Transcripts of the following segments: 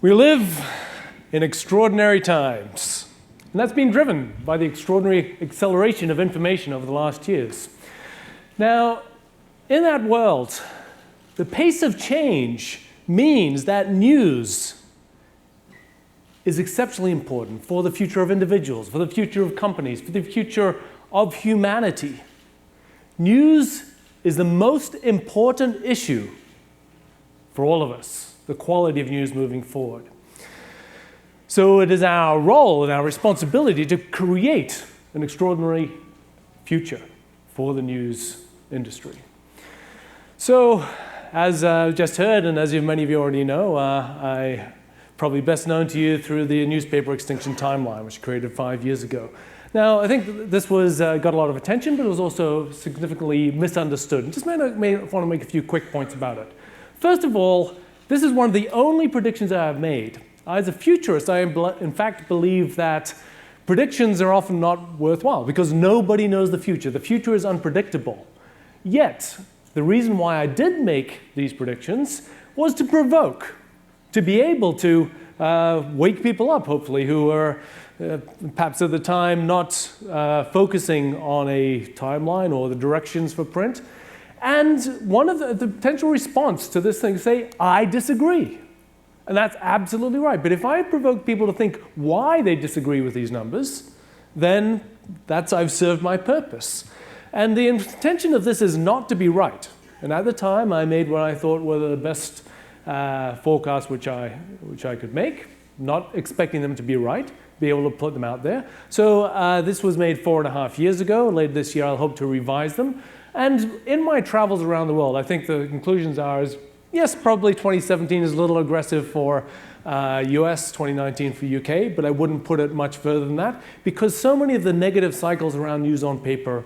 We live in extraordinary times, and that's been driven by the extraordinary acceleration of information over the last years. Now, in that world, the pace of change means that news is exceptionally important for the future of individuals, for the future of companies, for the future of humanity. News is the most important issue for all of us, the quality of news moving forward. So it is our role and our responsibility to create an extraordinary future for the news industry. So, as just heard, and as many of you already know, I probably best known to you through the newspaper Extinction Timeline, which I created 5 years ago. Now, I think this was got a lot of attention, but it was also significantly misunderstood. And just may want to make a few quick points about it. First of all, this is one of the only predictions I have made. As a futurist, I in fact believe that predictions are often not worthwhile because nobody knows the future. The future is unpredictable. Yet, the reason why I did make these predictions was to provoke, to be able to wake people up, hopefully, who were perhaps at the time not focusing on a timeline or the directions for print. And one of the potential response to this thing is say, I disagree. And that's absolutely right. But if I provoke people to think why they disagree with these numbers, then I've served my purpose. And the intention of this is not to be right. And at the time, I made what I thought were the best forecasts which I could make, not expecting them to be right, be able to put them out there. So this was made 4.5 years ago. Later this year, I'll hope to revise them. And in my travels around the world, I think the conclusions are, yes, probably 2017 is a little aggressive for US, 2019 for UK, but I wouldn't put it much further than that because so many of the negative cycles around news on paper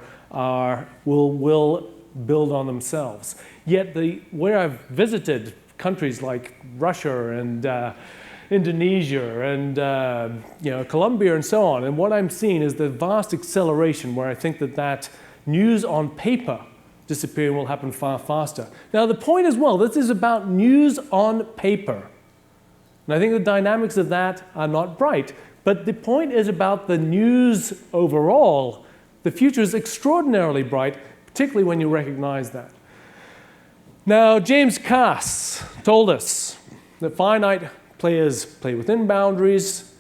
will build on themselves. Yet where I've visited countries like Russia and Indonesia and Colombia and so on, and what I'm seeing is the vast acceleration where I think that news on paper disappearing will happen far faster. Now the point as well, this is about news on paper. And I think the dynamics of that are not bright. But the point is about the news overall. The future is extraordinarily bright, particularly when you recognize that. Now, James Cass told us that finite players play within boundaries,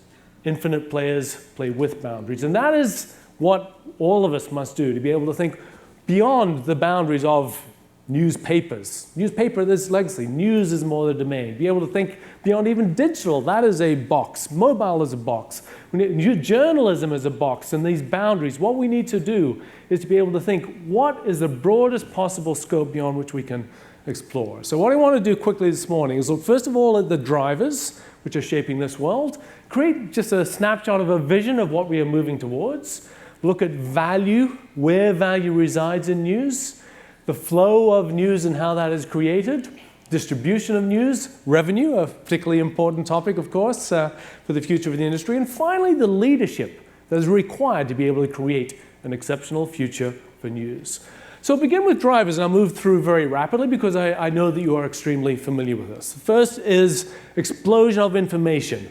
infinite players play with boundaries. And that is what all of us must do to be able to think beyond the boundaries of newspapers. Newspaper is legacy. News is more the domain. Be able to think beyond even digital. That is a box. Mobile is a box. Journalism is a box. And these boundaries, what we need to do is to be able to think what is the broadest possible scope beyond which we can explore. So what I want to do quickly this morning is look first of all at the drivers which are shaping this world, create just a snapshot of a vision of what we are moving towards, look at value, where value resides in news, the flow of news and how that is created, distribution of news, revenue, a particularly important topic, of course, for the future of the industry, and finally the leadership that is required to be able to create an exceptional future for news. So I'll begin with drivers, and I'll move through very rapidly because I know that you are extremely familiar with this. First is explosion of information.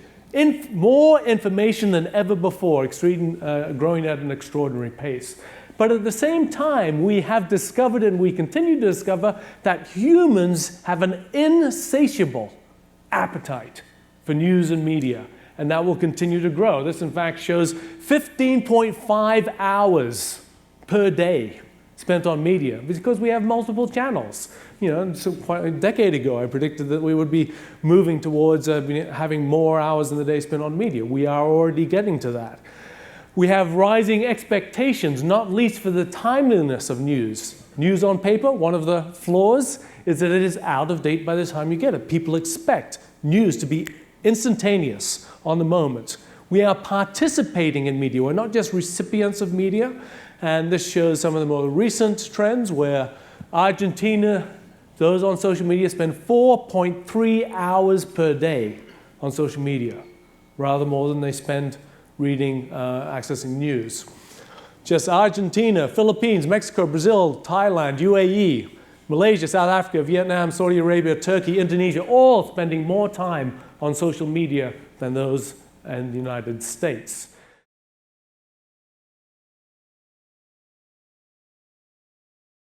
More information than ever before, growing at an extraordinary pace. But at the same time, we have discovered and we continue to discover that humans have an insatiable appetite for news and media, and that will continue to grow. This, in fact, shows 15.5 hours per day spent on media because we have multiple channels. So quite a decade ago, I predicted that we would be moving towards having more hours in the day spent on media. We are already getting to that. We have rising expectations, not least for the timeliness of news. News on paper, one of the flaws is that it is out of date by the time you get it. People expect news to be instantaneous, on the moment. We are participating in media. We're not just recipients of media. And this shows some of the more recent trends where Argentina, those on social media, spend 4.3 hours per day on social media, rather more than they spend reading, accessing news. Just Argentina, Philippines, Mexico, Brazil, Thailand, UAE, Malaysia, South Africa, Vietnam, Saudi Arabia, Turkey, Indonesia, all spending more time on social media than those in the United States.